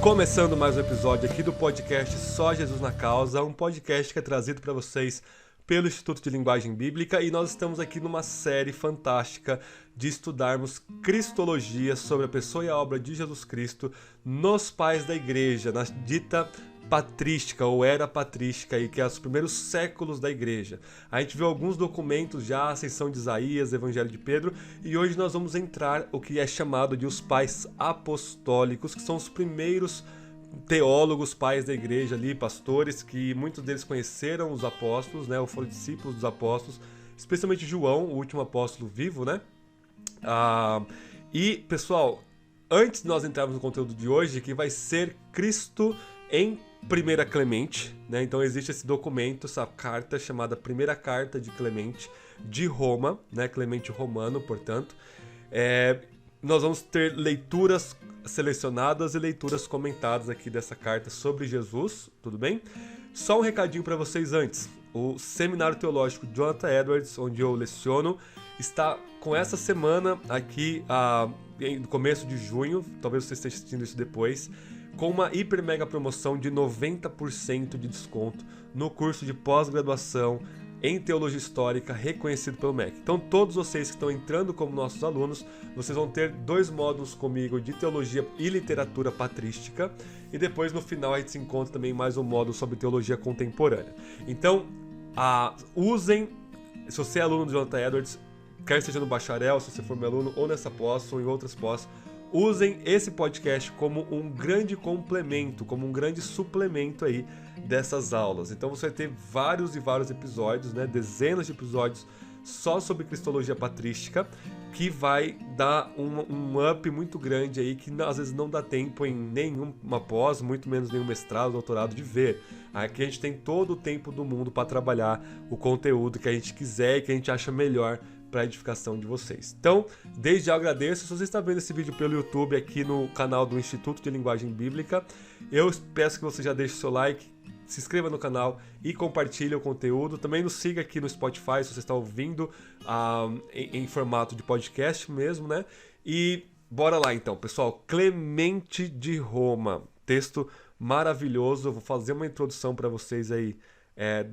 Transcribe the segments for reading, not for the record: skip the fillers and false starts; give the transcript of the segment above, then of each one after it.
Começando mais um episódio aqui do podcast Só Jesus na Causa, um podcast que é trazido para vocês pelo Instituto de Linguagem Bíblica, e nós estamos aqui numa série fantástica de estudarmos cristologia sobre a pessoa e a obra de Jesus Cristo nos pais da igreja, na dita patrística ou era patrística, que é os primeiros séculos da igreja. A gente viu alguns documentos já, a Ascensão de Isaías, Evangelho de Pedro, e hoje nós vamos entrar o que é chamado de os pais apostólicos, que são os primeiros teólogos, pais da igreja ali, pastores, que muitos deles conheceram os apóstolos, né, ou foram discípulos dos apóstolos, especialmente João, o último apóstolo vivo, né? E, pessoal, antes de nós entrarmos no conteúdo de hoje, que vai ser Cristo em Primeira Clemente, né? Então existe esse documento, essa carta chamada Primeira Carta de Clemente de Roma, né? Clemente Romano, portanto. Nós vamos ter leituras selecionadas e leituras comentadas aqui dessa carta sobre Jesus, tudo bem? Só um recadinho para vocês antes. O Seminário Teológico Jonathan Edwards, onde eu leciono, está com essa semana aqui, no começo de junho, talvez você esteja assistindo isso depois, com uma hiper mega promoção de 90% de desconto no curso de pós-graduação em Teologia Histórica reconhecido pelo MEC. Então todos vocês que estão entrando como nossos alunos, vocês vão ter 2 módulos comigo de Teologia e Literatura Patrística, e depois no final a gente se encontra também mais um módulo sobre Teologia Contemporânea. Então usem, se você é aluno do Jonathan Edwards, quer seja no bacharel, se você for meu aluno, ou nessa pós, ou em outras pós, usem esse podcast como um grande complemento, como um grande suplemento aí dessas aulas. Então você vai ter vários e vários episódios, né, dezenas de episódios só sobre cristologia patrística, que vai dar um up muito grande aí, que às vezes não dá tempo em nenhuma pós, muito menos nenhum mestrado, doutorado de ver. Aqui a gente tem todo o tempo do mundo para trabalhar o conteúdo que a gente quiser e que a gente acha melhor para a edificação de vocês. Então, desde já eu agradeço. Se você está vendo esse vídeo pelo YouTube aqui no canal do Instituto de Linguagem Bíblica, eu peço que você já deixe o seu like, se inscreva no canal e compartilhe o conteúdo. Também nos siga aqui no Spotify, se você está ouvindo em formato de podcast mesmo, né? E bora lá então, pessoal. Clemente de Roma, texto maravilhoso. Eu vou fazer uma introdução para vocês aí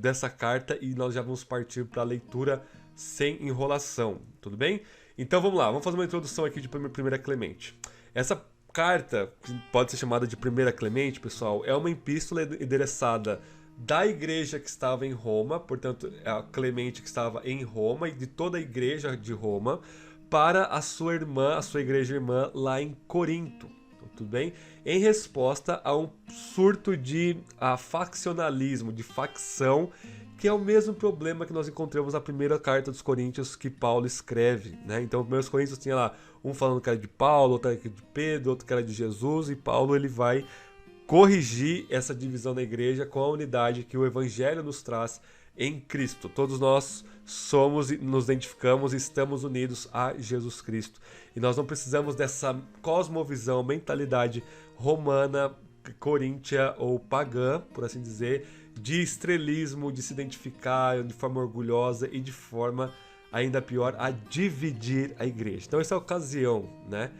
dessa carta e nós já vamos partir para a leitura sem enrolação, tudo bem? Então vamos lá, vamos fazer uma introdução aqui de Primeira Clemente. Essa carta, que pode ser chamada de Primeira Clemente, pessoal, é uma epístola endereçada da igreja que estava em Roma, portanto, a Clemente que estava em Roma e de toda a igreja de Roma, para a sua irmã, a sua igreja irmã lá em Corinto, tudo bem? Em resposta a um surto de faccionalismo, de facção, que é o mesmo problema que nós encontramos na primeira carta dos Coríntios que Paulo escreve, né? Então, os primeiros Coríntios tinha lá um falando que era de Paulo, outro que era de Pedro, outro que era de Jesus, e Paulo ele vai corrigir essa divisão na igreja com a unidade que o Evangelho nos traz em Cristo. Todos nós somos e nos identificamos e estamos unidos a Jesus Cristo. E nós não precisamos dessa cosmovisão, mentalidade romana, coríntia ou pagã, por assim dizer, de estrelismo, de se identificar de forma orgulhosa e de forma ainda pior a dividir a igreja. Então essa é a ocasião, né?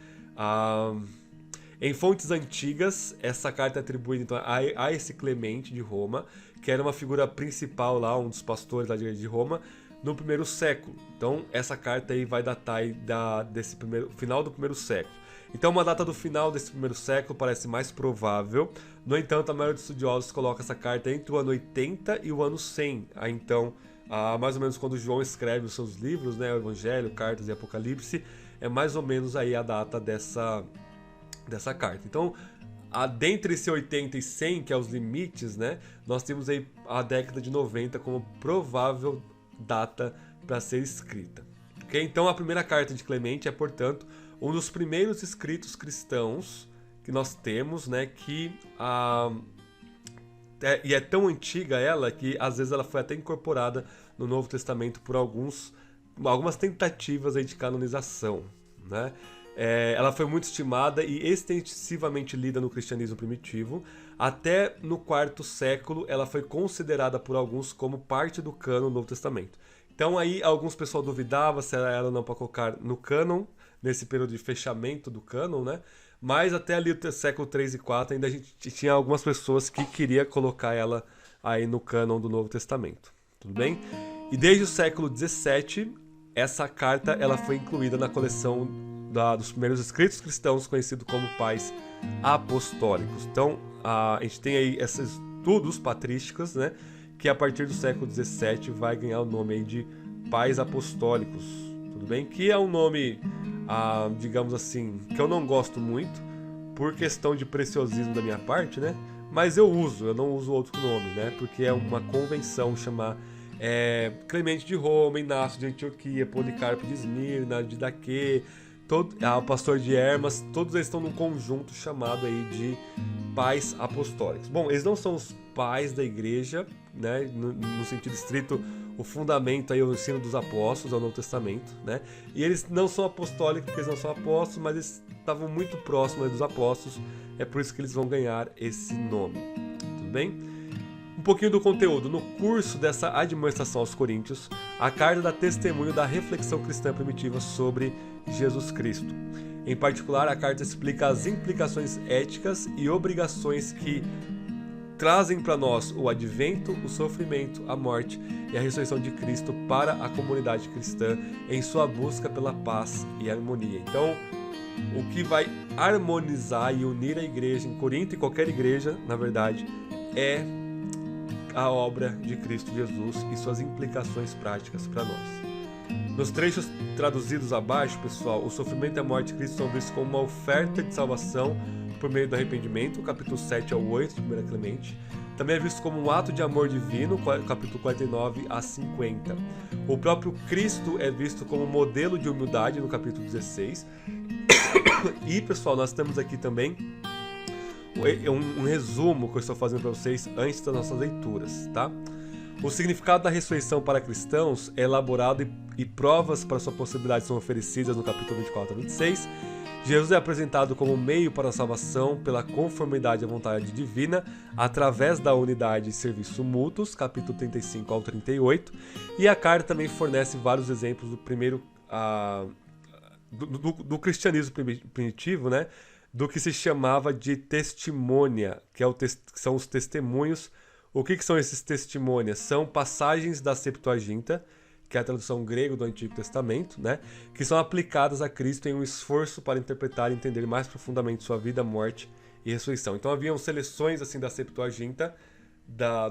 Em fontes antigas, essa carta é atribuída então, a esse Clemente de Roma, que era uma figura principal lá, um dos pastores da igreja de Roma, no primeiro século. Então essa carta aí vai datar aí desse final do primeiro século. Então uma data do final desse primeiro século parece mais provável. No entanto, a maioria dos estudiosos coloca essa carta entre o ano 80 e o ano 100. Então, mais ou menos quando João escreve os seus livros, né, o Evangelho, Cartas e Apocalipse, é mais ou menos aí a data dessa carta. Então, dentre esse 80 e 100, que é os limites, né, nós temos aí a década de 90 como provável data para ser escrita. Okay? Então, a primeira carta de Clemente é, portanto, um dos primeiros escritos cristãos que nós temos, né, que e é tão antiga ela que às vezes ela foi até incorporada no Novo Testamento por algumas tentativas aí de canonização, né? Ela foi muito estimada e extensivamente lida no cristianismo primitivo. Até no IV século ela foi considerada por alguns como parte do cânon do Novo Testamento. Então aí alguns pessoal duvidavam se era ela ou não para colocar no cânon, nesse período de fechamento do cânon, né? mas até ali o século 3 e 4 ainda a gente tinha algumas pessoas que queria colocar ela aí no cânon do Novo Testamento, tudo bem? E desde o século 17, essa carta ela foi incluída na coleção dos primeiros escritos cristãos, conhecido como pais apostólicos. Então, a gente tem aí esses estudos patrísticos, né, que a partir do século 17 vai ganhar o nome aí de pais apostólicos, tudo bem? Que é um nome, digamos assim, que eu não gosto muito, por questão de preciosismo da minha parte, né? Mas eu não uso outro nome, né? Porque é uma convenção chamar Clemente de Roma, Inácio de Antioquia, Policarpo de Esmirna, de Daquê, o pastor de Hermas, todos eles estão num conjunto chamado aí de pais apostólicos. Bom, eles não são os pais da igreja, né? No sentido estrito, o fundamento aí é o ensino dos apóstolos, ao Novo Testamento, né? E eles não são apostólicos porque eles não são apóstolos, mas eles estavam muito próximos dos apóstolos, é por isso que eles vão ganhar esse nome, tudo bem? Um pouquinho do conteúdo. No curso dessa admoestação aos Coríntios, a carta dá testemunho da reflexão cristã primitiva sobre Jesus Cristo. Em particular, a carta explica as implicações éticas e obrigações que trazem para nós o advento, o sofrimento, a morte e a ressurreição de Cristo para a comunidade cristã em sua busca pela paz e harmonia. Então, o que vai harmonizar e unir a igreja em Corinto e qualquer igreja, na verdade, é a obra de Cristo Jesus e suas implicações práticas para nós. Nos trechos traduzidos abaixo, pessoal, o sofrimento e a morte de Cristo são vistos como uma oferta de salvação por meio do arrependimento, capítulo 7 ao 8 de 1 Clemente. Também é visto como um ato de amor divino, capítulo 49 a 50. O próprio Cristo é visto como modelo de humildade, no capítulo 16. E, pessoal, nós temos aqui também um resumo que eu estou fazendo para vocês antes das nossas leituras, tá? O significado da ressurreição para cristãos é elaborado e provas para sua possibilidade são oferecidas no capítulo 24 a 26. Jesus é apresentado como meio para a salvação pela conformidade à vontade divina através da unidade e serviço mútuos, capítulo 35 ao 38. E a carta também fornece vários exemplos do primeiro do cristianismo primitivo, né? Do que se chamava de testemunha, que são os testemunhos. O que são esses testemunhas? São passagens da Septuaginta, que é a tradução grega do Antigo Testamento, né? Que são aplicadas a Cristo em um esforço para interpretar e entender mais profundamente sua vida, morte e ressurreição. Então haviam seleções assim da Septuaginta,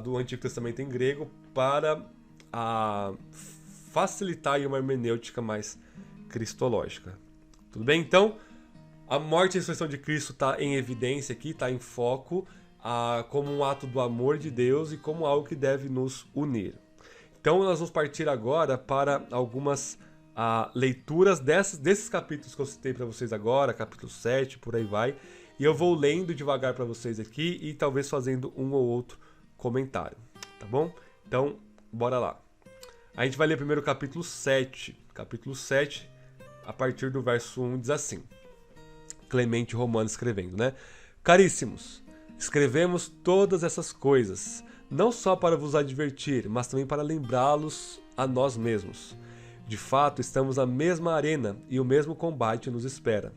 do Antigo Testamento em grego, para facilitar uma hermenêutica mais cristológica. Tudo bem? Então, a morte e a ressurreição de Cristo está em evidência aqui, está em foco, como um ato do amor de Deus e como algo que deve nos unir. Então nós vamos partir agora para algumas leituras desses capítulos que eu citei para vocês agora, capítulo 7, por aí vai. E eu vou lendo devagar para vocês aqui e talvez fazendo um ou outro comentário, tá bom? Então, bora lá. A gente vai ler primeiro o capítulo 7. Capítulo 7, a partir do verso 1, diz assim. Clemente Romano escrevendo, né? Caríssimos, escrevemos todas essas coisas, não só para vos advertir, mas também para lembrá-los a nós mesmos. De fato, estamos na mesma arena e o mesmo combate nos espera.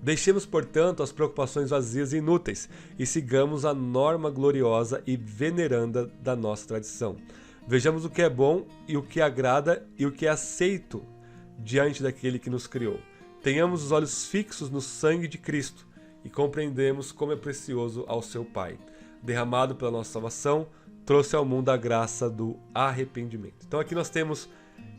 Deixemos, portanto, as preocupações vazias e inúteis e sigamos a norma gloriosa e veneranda da nossa tradição. Vejamos o que é bom e o que agrada e o que é aceito diante daquele que nos criou. Tenhamos os olhos fixos no sangue de Cristo e compreendemos como é precioso ao seu Pai. Derramado pela nossa salvação, trouxe ao mundo a graça do arrependimento. Então aqui nós temos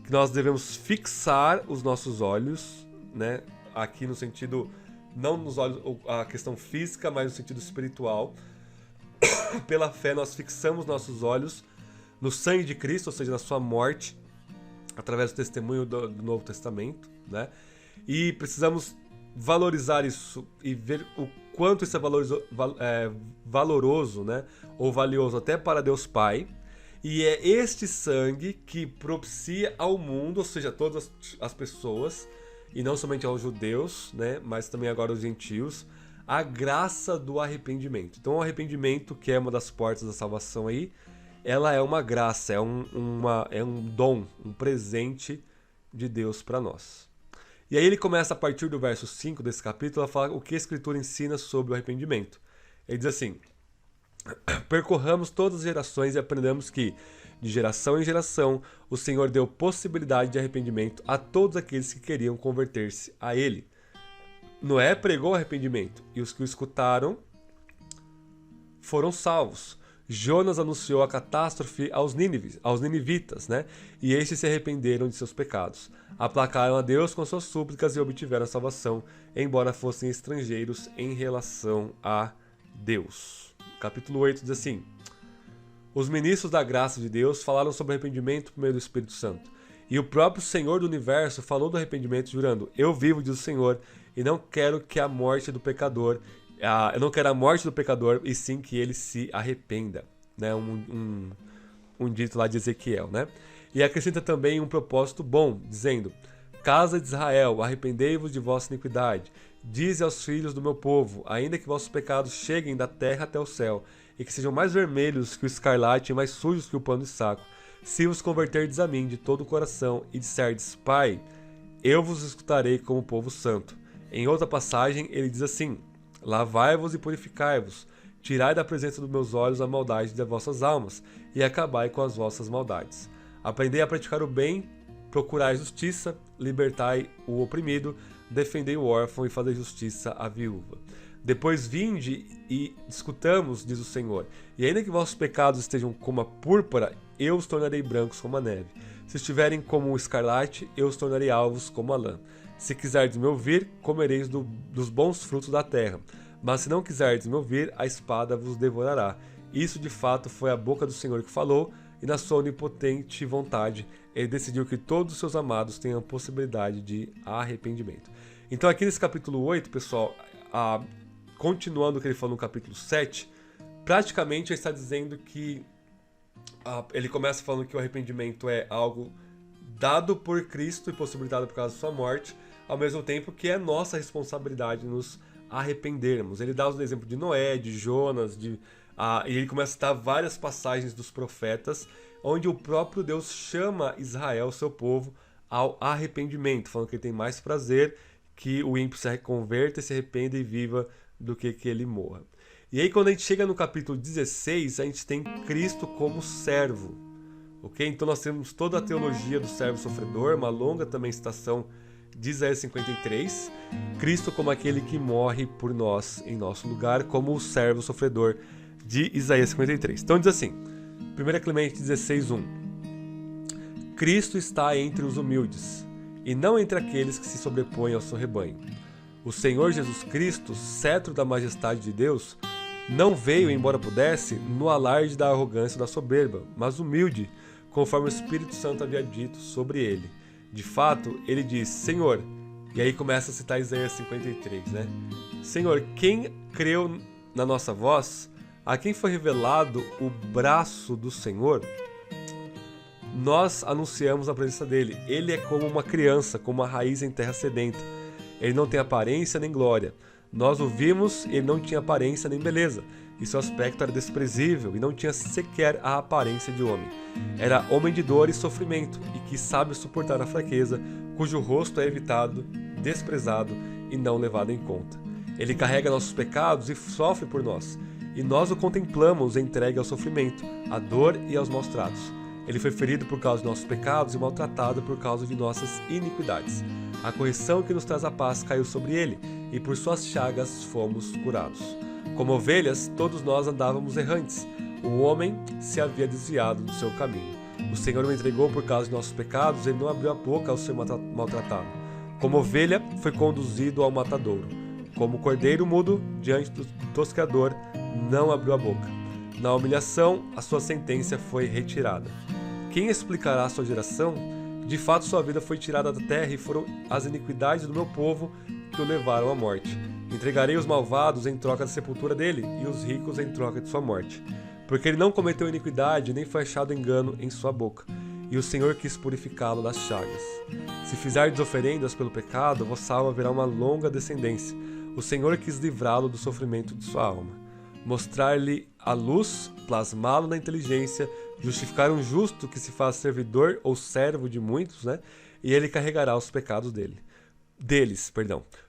que nós devemos fixar os nossos olhos, né? Aqui no sentido, não nos olhos, a questão física, mas no sentido espiritual. Pela fé nós fixamos nossos olhos no sangue de Cristo, ou seja, na sua morte, através do testemunho do Novo Testamento, né? E precisamos valorizar isso e ver o quanto isso é valoroso, né? Ou valioso até para Deus Pai. E é este sangue que propicia ao mundo, ou seja, a todas as pessoas, e não somente aos judeus, né? Mas também agora aos gentios, a graça do arrependimento. Então o arrependimento, que é uma das portas da salvação aí, ela é uma graça, é um dom, um presente de Deus para nós. E aí ele começa a partir do verso 5 desse capítulo a falar o que a Escritura ensina sobre o arrependimento. Ele diz assim: percorramos todas as gerações e aprendemos que, de geração em geração, o Senhor deu possibilidade de arrependimento a todos aqueles que queriam converter-se a Ele. Noé pregou arrependimento, e os que o escutaram foram salvos. Jonas anunciou a catástrofe aos ninivitas, né? E estes se arrependeram de seus pecados. Aplacaram a Deus com suas súplicas e obtiveram a salvação, embora fossem estrangeiros em relação a Deus. Capítulo 8 diz assim: os ministros da graça de Deus falaram sobre arrependimento por meio do Espírito Santo. E o próprio Senhor do Universo falou do arrependimento, jurando: eu vivo, diz o Senhor, e não quero a morte do pecador, e sim que ele se arrependa. Né? Um dito lá de Ezequiel, né? E acrescenta também um propósito bom, dizendo: casa de Israel, arrependei-vos de vossa iniquidade. Dize aos filhos do meu povo: ainda que vossos pecados cheguem da terra até o céu, e que sejam mais vermelhos que o escarlate e mais sujos que o pano de saco, se vos converterdes a mim de todo o coração e disserdes: Pai, eu vos escutarei como povo santo. Em outra passagem ele diz assim: lavai-vos e purificai-vos, tirai da presença dos meus olhos a maldade das vossas almas, e acabai com as vossas maldades. Aprendei a praticar o bem, procurai justiça, libertai o oprimido, defendei o órfão e fazei justiça à viúva. Depois vinde e discutamos, diz o Senhor, e ainda que vossos pecados estejam como a púrpura, eu os tornarei brancos como a neve. Se estiverem como o escarlate, eu os tornarei alvos como a lã. Se quiserdes me ouvir, comereis dos bons frutos da terra. Mas se não quiserdes me ouvir, a espada vos devorará. Isso de fato foi a boca do Senhor que falou, e na sua onipotente vontade, ele decidiu que todos os seus amados tenham a possibilidade de arrependimento. Então aqui nesse capítulo 8, pessoal, continuando o que ele falou no capítulo 7, praticamente ele está dizendo que ele começa falando que o arrependimento é algo dado por Cristo e possibilitado por causa da sua morte, ao mesmo tempo que é nossa responsabilidade nos arrependermos. Ele dá o exemplo de Noé, de Jonas, e ele começa a citar várias passagens dos profetas, onde o próprio Deus chama Israel, seu povo, ao arrependimento, falando que ele tem mais prazer que o ímpio se converta, se arrependa e viva do que ele morra. E aí quando a gente chega no capítulo 16, a gente tem Cristo como servo. Okay? Então nós temos toda a teologia do servo sofredor, uma longa também citação de Isaías 53, Cristo como aquele que morre por nós em nosso lugar, como o servo sofredor de Isaías 53. Então diz assim, 1 Clemente 16:1: Cristo está entre os humildes, e não entre aqueles que se sobrepõem ao seu rebanho. O Senhor Jesus Cristo, cetro da majestade de Deus, não veio, embora pudesse, no alarde da arrogância e da soberba, mas humilde, conforme o Espírito Santo havia dito sobre ele. De fato, ele diz: Senhor, e aí começa a citar Isaías 53, né? Senhor, quem creu na nossa voz? A quem foi revelado o braço do Senhor? Nós anunciamos a presença dele. Ele é como uma criança, como uma raiz em terra sedenta. Ele não tem aparência nem glória. Nós o vimos e ele não tinha aparência nem beleza. E seu aspecto era desprezível e não tinha sequer a aparência de homem. Era homem de dor e sofrimento e que sabe suportar a fraqueza, cujo rosto é evitado, desprezado e não levado em conta. Ele carrega nossos pecados e sofre por nós. E nós o contemplamos entregue ao sofrimento, à dor e aos maus tratos. Ele foi ferido por causa de nossos pecados e maltratado por causa de nossas iniquidades. A correção que nos traz a paz caiu sobre ele, e por suas chagas fomos curados. Como ovelhas, todos nós andávamos errantes. O homem se havia desviado do seu caminho. O Senhor o entregou por causa de nossos pecados, ele não abriu a boca ao ser maltratado. Como ovelha, foi conduzido ao matadouro. Como cordeiro mudo, diante do tosqueador, não abriu a boca. Na humilhação, a sua sentença foi retirada. Quem explicará a sua geração? De fato, sua vida foi tirada da terra e foram as iniquidades do meu povo que o levaram à morte. Entregarei os malvados em troca da sepultura dele e os ricos em troca de sua morte. Porque ele não cometeu iniquidade, nem foi achado engano em sua boca. E o Senhor quis purificá-lo das chagas. Se fizerdes oferendas pelo pecado, vossa alma verá uma longa descendência. O Senhor quis livrá-lo do sofrimento de sua alma. Mostrar-lhe a luz, plasmá-lo na inteligência, justificar um justo que se faz servidor ou servo de muitos, né? E ele carregará os pecados dele.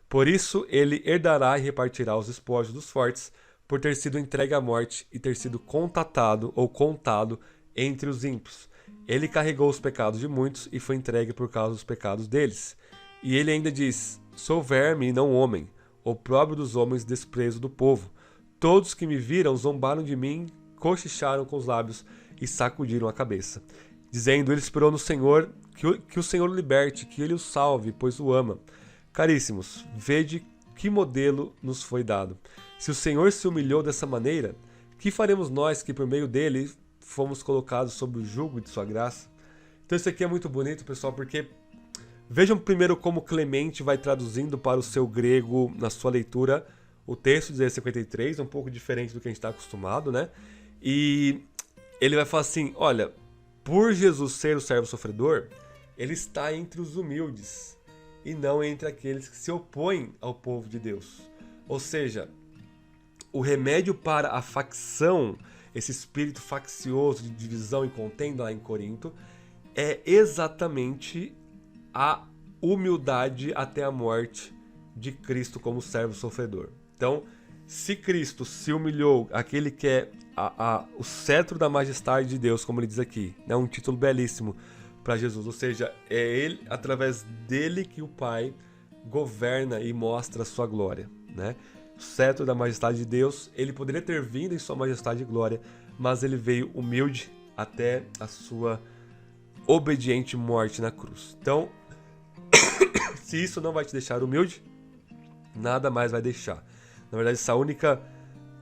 Por isso ele herdará e repartirá os espólios dos fortes, por ter sido entregue à morte e ter sido contatado ou contado entre os ímpios. Ele carregou os pecados de muitos e foi entregue por causa dos pecados deles. E ele ainda diz: sou verme e não homem, opróbrio dos homens, desprezo do povo. Todos que me viram zombaram de mim, cochicharam com os lábios e sacudiram a cabeça. Dizendo, ele esperou no Senhor, que o Senhor o liberte, que ele o salve, pois o ama. Caríssimos, vede que modelo nos foi dado. Se o Senhor se humilhou dessa maneira, que faremos nós que por meio dele fomos colocados sob o jugo de sua graça? Então isso aqui é muito bonito, pessoal, porque vejam primeiro como Clemente vai traduzindo para o seu grego na sua leitura o texto de Isaías 53, um pouco diferente do que a gente está acostumado, né? E ele vai falar assim, olha, por Jesus ser o servo sofredor, ele está entre os humildes e não entre aqueles que se opõem ao povo de Deus. Ou seja, o remédio para a facção, esse espírito faccioso de divisão e contenda lá em Corinto, é exatamente a humildade até a morte de Cristo como servo sofredor. Então, se Cristo se humilhou, aquele que é o cetro da majestade de Deus, como ele diz aqui, né? Um título belíssimo para Jesus, ou seja, é ele, através dele que o Pai governa e mostra a sua glória, né? O cetro da majestade de Deus, ele poderia ter vindo em sua majestade e glória, mas ele veio humilde até a sua obediente morte na cruz. Então, se isso não vai te deixar humilde, nada mais vai deixar. Na verdade, essa única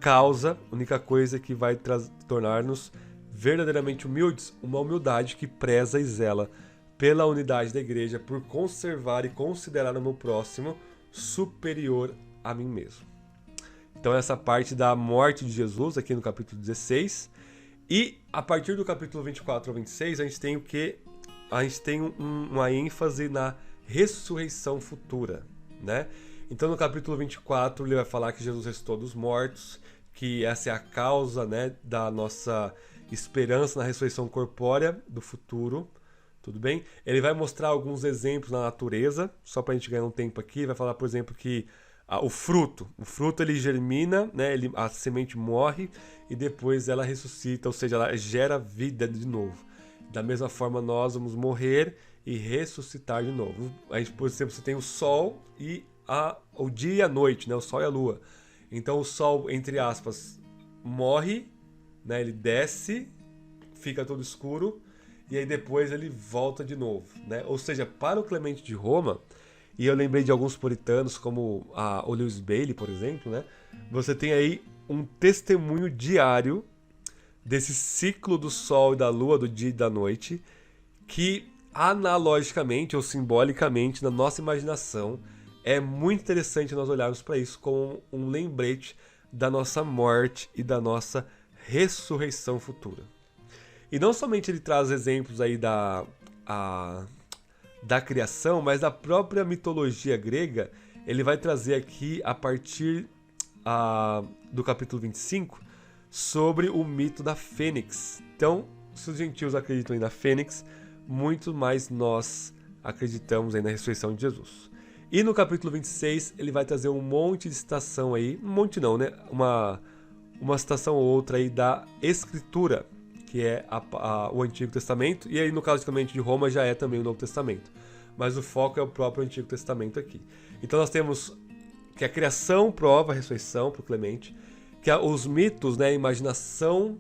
causa, única coisa que vai tornar-nos verdadeiramente humildes, uma humildade que preza e zela pela unidade da igreja, por conservar e considerar o meu próximo superior a mim mesmo. Então essa parte da morte de Jesus aqui no capítulo 16, e a partir do capítulo 24 ao 26 a gente tem o que? A gente tem uma ênfase na ressurreição futura, né? Então no capítulo 24 ele vai falar que Jesus ressuscitou dos mortos, que essa é a causa, né, da nossa esperança na ressurreição corpórea do futuro, tudo bem? Ele vai mostrar alguns exemplos na natureza, só para a gente ganhar um tempo aqui. Ele vai falar, por exemplo, que o fruto ele germina, né, a semente morre e depois ela ressuscita, ou seja, ela gera vida de novo. Da mesma forma nós vamos morrer e ressuscitar de novo. A gente, por exemplo, você tem o sol e o dia e a noite, né, o sol e a lua. Então o sol, entre aspas, morre, né, ele desce, fica todo escuro e aí depois ele volta de novo, né? Ou seja, para o Clemente de Roma, e eu lembrei de alguns puritanos como o Lewis Bailey, por exemplo, né? Você tem aí um testemunho diário desse ciclo do sol e da lua, do dia e da noite, que analogicamente ou simbolicamente na nossa imaginação é muito interessante nós olharmos para isso como um lembrete da nossa morte e da nossa ressurreição futura. E não somente ele traz exemplos aí da criação, mas da própria mitologia grega. Ele vai trazer aqui a partir do capítulo 25 sobre o mito da Fênix. Então, se os gentios acreditam aí na Fênix, muito mais nós acreditamos aí na ressurreição de Jesus. E no capítulo 26 ele vai trazer um monte de citação aí, um monte não, né? Uma citação ou outra aí da Escritura, que é o Antigo Testamento, e aí no caso de Clemente de Roma já é também o Novo Testamento. Mas o foco é o próprio Antigo Testamento aqui. Então nós temos que a criação prova a ressurreição para o Clemente, que os mitos, né, a imaginação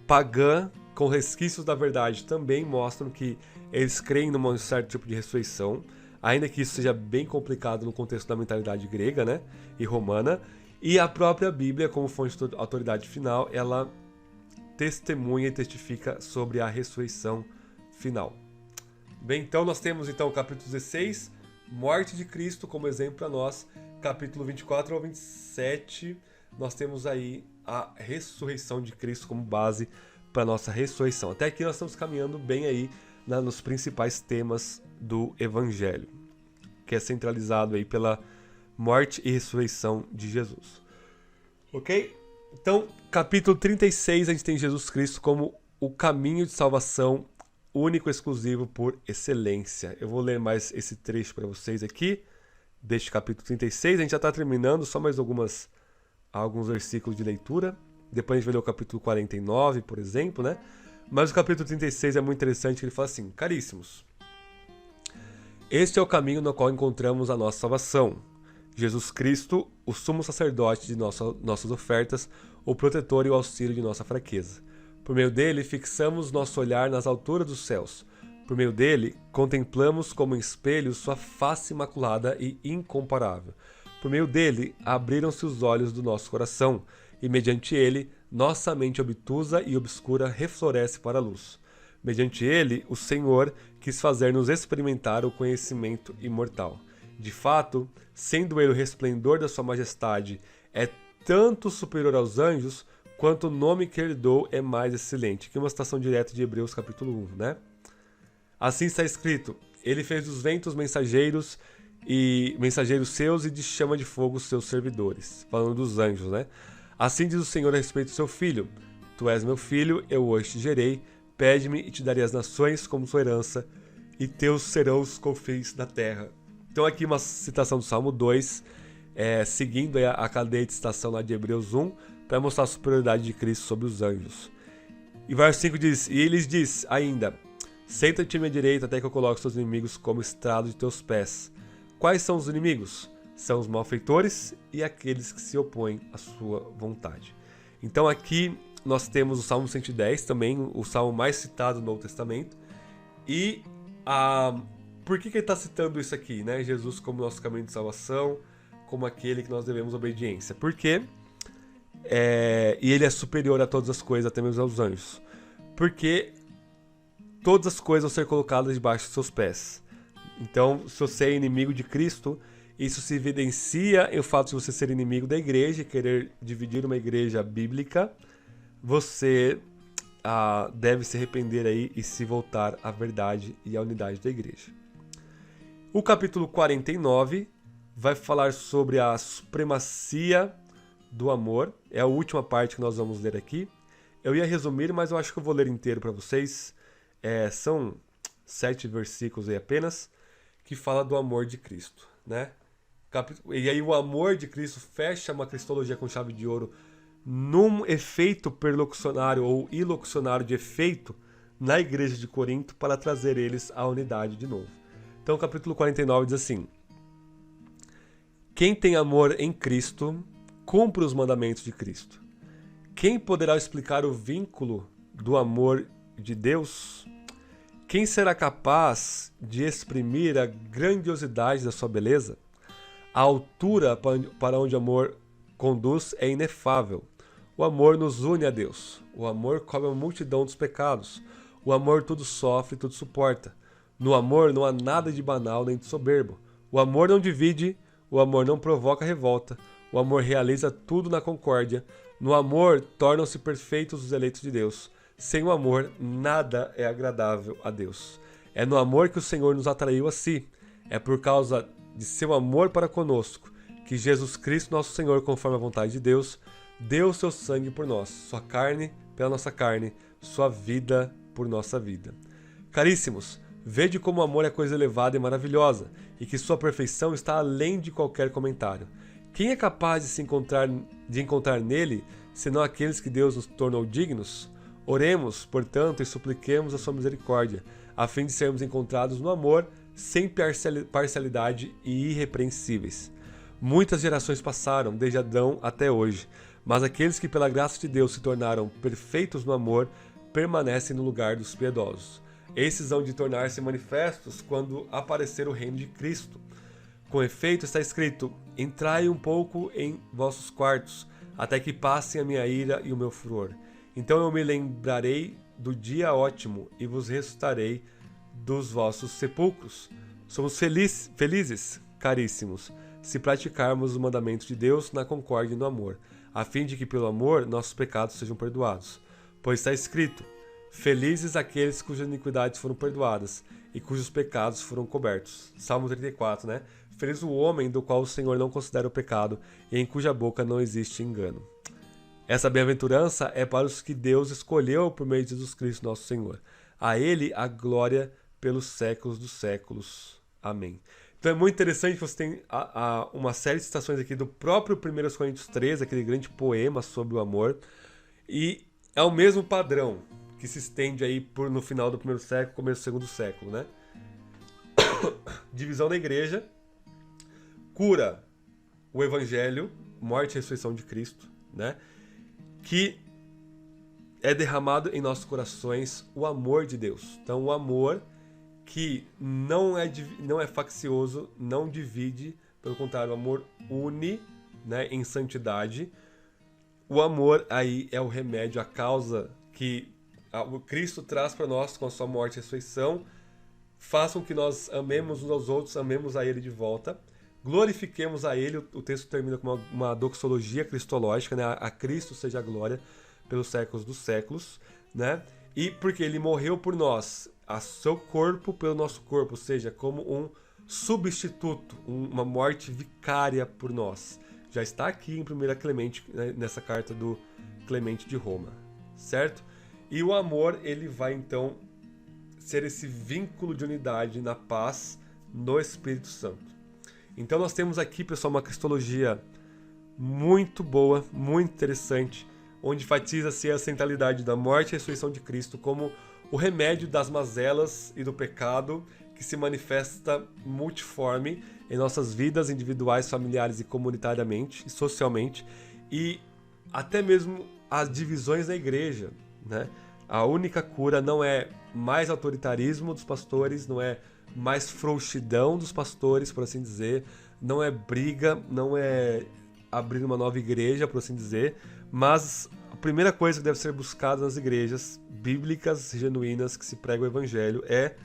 pagã com resquícios da verdade também mostram que eles creem num certo tipo de ressurreição, ainda que isso seja bem complicado no contexto da mentalidade grega, né, e romana. E a própria Bíblia, como fonte de autoridade final, ela testemunha e testifica sobre a ressurreição final. Bem, então nós temos o capítulo 16, morte de Cristo como exemplo para nós. Capítulo 24 ao 27, nós temos aí a ressurreição de Cristo como base para a nossa ressurreição. Até aqui nós estamos caminhando bem aí nos principais temas do Evangelho, que é centralizado aí pela morte e ressurreição de Jesus. Ok? Então, capítulo 36, a gente tem Jesus Cristo como o caminho de salvação único, exclusivo, por excelência. Eu vou ler mais esse trecho para vocês aqui, deste capítulo 36. A gente já está terminando, só mais alguns versículos de leitura. Depois a gente vai ler o capítulo 49, por exemplo, né? Mas o capítulo 36 é muito interessante, ele fala assim: caríssimos, este é o caminho no qual encontramos a nossa salvação. Jesus Cristo, o sumo sacerdote de nossas ofertas, o protetor e o auxílio de nossa fraqueza. Por meio dele, fixamos nosso olhar nas alturas dos céus. Por meio dele, contemplamos como em espelho sua face imaculada e incomparável. Por meio dele, abriram-se os olhos do nosso coração, e mediante ele, nossa mente obtusa e obscura refloresce para a luz. Mediante ele, o Senhor quis fazer-nos experimentar o conhecimento imortal. De fato, sendo ele o resplendor da sua majestade, é tanto superior aos anjos, quanto o nome que ele deu é mais excelente. Aqui é uma citação direta de Hebreus capítulo 1, né? Assim está escrito: ele fez dos ventos mensageiros seus e de chama de fogo seus servidores. Falando dos anjos, né? Assim diz o Senhor a respeito do seu filho: tu és meu filho, eu hoje te gerei. Pede-me e te darei as nações como sua herança, e teus serão os confins da terra. Então aqui uma citação do Salmo 2, seguindo a cadeia de citação lá de Hebreus 1, para mostrar a superioridade de Cristo sobre os anjos. E verso 5 diz: e ele diz ainda: senta-te à minha direita até que eu coloque seus inimigos como estrado de teus pés. Quais são os inimigos? São os malfeitores e aqueles que se opõem à sua vontade. Então aqui nós temos o Salmo 110, também o salmo mais citado no Novo Testamento. E por que ele está citando isso aqui, né? Jesus como nosso caminho de salvação, como aquele que nós devemos obediência. Porque e ele é superior a todas as coisas, até mesmo aos anjos. Porque todas as coisas vão ser colocadas debaixo de seus pés. Então, se você é inimigo de Cristo, isso se evidencia em o fato de você ser inimigo da igreja e querer dividir uma igreja bíblica. Você deve se arrepender aí e se voltar à verdade e à unidade da igreja. O capítulo 49 vai falar sobre a supremacia do amor. É a última parte que nós vamos ler aqui. Eu ia resumir, mas eu acho que eu vou ler inteiro para vocês. São 7 versículos aí apenas, que fala do amor de Cristo, né? E aí o amor de Cristo fecha uma cristologia com chave de ouro num efeito perlocucionário ou ilocucionário de efeito na igreja de Corinto para trazer eles à unidade de novo. Então o capítulo 49 diz assim: quem tem amor em Cristo, cumpre os mandamentos de Cristo. Quem poderá explicar o vínculo do amor de Deus? Quem será capaz de exprimir a grandiosidade da sua beleza? A altura para onde o amor conduz é inefável. O amor nos une a Deus. O amor cobre a multidão dos pecados. O amor tudo sofre, tudo suporta. No amor não há nada de banal nem de soberbo. O amor não divide, o amor não provoca revolta. O amor realiza tudo na concórdia. No amor tornam-se perfeitos os eleitos de Deus. Sem o amor, nada é agradável a Deus. É no amor que o Senhor nos atraiu a si. É por causa de seu amor para conosco que Jesus Cristo, nosso Senhor, conforme a vontade de Deus, deu o seu sangue por nós, sua carne pela nossa carne, sua vida por nossa vida. Caríssimos, vede como o amor é coisa elevada e maravilhosa, e que sua perfeição está além de qualquer comentário. Quem é capaz de encontrar nele, senão aqueles que Deus nos tornou dignos? Oremos, portanto, e supliquemos a sua misericórdia, a fim de sermos encontrados no amor, sem parcialidade e irrepreensíveis. Muitas gerações passaram, desde Adão até hoje, mas aqueles que pela graça de Deus se tornaram perfeitos no amor, permanecem no lugar dos piedosos. Esses hão de tornar-se manifestos quando aparecer o reino de Cristo. Com efeito, está escrito: entrai um pouco em vossos quartos, até que passem a minha ira e o meu furor. Então eu me lembrarei do dia ótimo e vos ressuscitarei dos vossos sepulcros. Somos felizes, caríssimos, se praticarmos os mandamentos de Deus na concórdia e no amor, a fim de que pelo amor nossos pecados sejam perdoados. Pois está escrito: felizes aqueles cujas iniquidades foram perdoadas e cujos pecados foram cobertos. Salmo 34, né? Feliz o homem do qual o Senhor não considera o pecado e em cuja boca não existe engano. Essa bem-aventurança é para os que Deus escolheu por meio de Jesus Cristo, nosso Senhor. A ele a glória pelos séculos dos séculos. Amém. Então é muito interessante que você tem uma série de citações aqui do próprio 1 Coríntios 13, aquele grande poema sobre o amor, e é o mesmo padrão que se estende aí no final do primeiro século, começo do segundo século, né? Divisão da igreja, cura o evangelho, morte e ressurreição de Cristo, né? Que é derramado em nossos corações o amor de Deus. Então o amor que não é faccioso, não divide, pelo contrário, o amor une, né, em santidade. O amor aí é o remédio, a causa que o Cristo traz para nós com a sua morte e ressurreição. Façam que nós amemos uns aos outros, amemos a Ele de volta. Glorifiquemos a Ele. O texto termina com uma doxologia cristológica, né? A Cristo seja a glória pelos séculos dos séculos, né? E porque Ele morreu por nós, a seu corpo pelo nosso corpo, ou seja, como um substituto, uma morte vicária por nós. Já está aqui em 1 Clemente, né, nessa carta do Clemente de Roma, certo? E o amor, ele vai então ser esse vínculo de unidade na paz no Espírito Santo. Então nós temos aqui, pessoal, uma cristologia muito boa, muito interessante, onde enfatiza-se a centralidade da morte e ressurreição de Cristo como o remédio das mazelas e do pecado que se manifesta multiforme em nossas vidas individuais, familiares e comunitariamente e socialmente, e até mesmo as divisões na igreja, né? A única cura não é mais autoritarismo dos pastores, não é mais frouxidão dos pastores, por assim dizer, não é briga, não é abrir uma nova igreja, por assim dizer, mas a primeira coisa que deve ser buscada nas igrejas bíblicas, genuínas, que se prega o evangelho, é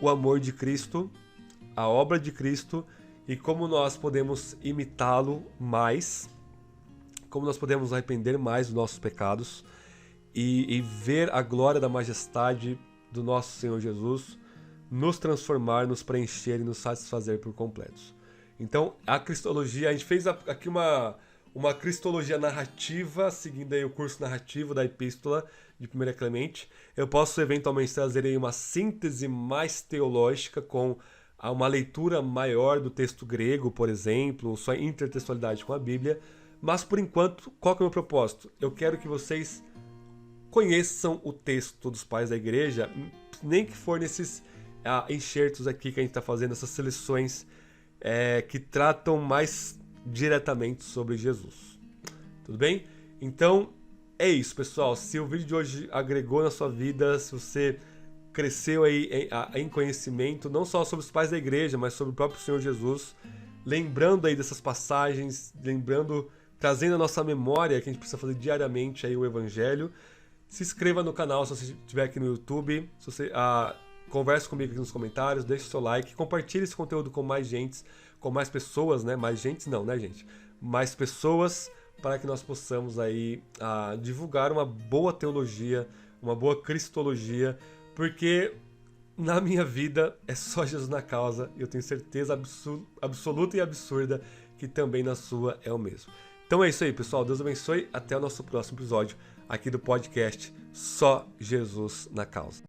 o amor de Cristo, a obra de Cristo e como nós podemos imitá-lo mais, como nós podemos arrepender mais dos nossos pecados e ver a glória da majestade do nosso Senhor Jesus nos transformar, nos preencher e nos satisfazer por completos. Então, a cristologia, a gente fez aqui uma cristologia narrativa, seguindo aí o curso narrativo da Epístola de 1 Clemente. Eu posso eventualmente trazer aí uma síntese mais teológica com uma leitura maior do texto grego, por exemplo, sua intertextualidade com a Bíblia. Mas, por enquanto, qual que é o meu propósito? Eu quero que vocês conheçam o texto dos pais da igreja, nem que for nesses enxertos aqui que a gente está fazendo, essas seleções que tratam mais diretamente sobre Jesus. Tudo bem? Então, é isso, pessoal. Se o vídeo de hoje agregou na sua vida, se você cresceu aí em conhecimento, não só sobre os pais da igreja, mas sobre o próprio Senhor Jesus, lembrando aí dessas passagens, trazendo a nossa memória que a gente precisa fazer diariamente aí o Evangelho, se inscreva no canal se você estiver aqui no YouTube, se você converse comigo aqui nos comentários, deixe o seu like, compartilhe esse conteúdo com mais gente, com mais pessoas, né? Mais gente não, né, gente? Mais pessoas, para que nós possamos aí divulgar uma boa teologia, uma boa cristologia, porque na minha vida é só Jesus na causa e eu tenho certeza absoluta e absurda que também na sua é o mesmo. Então é isso aí, pessoal. Deus abençoe. Até o nosso próximo episódio aqui do podcast Só Jesus na Causa.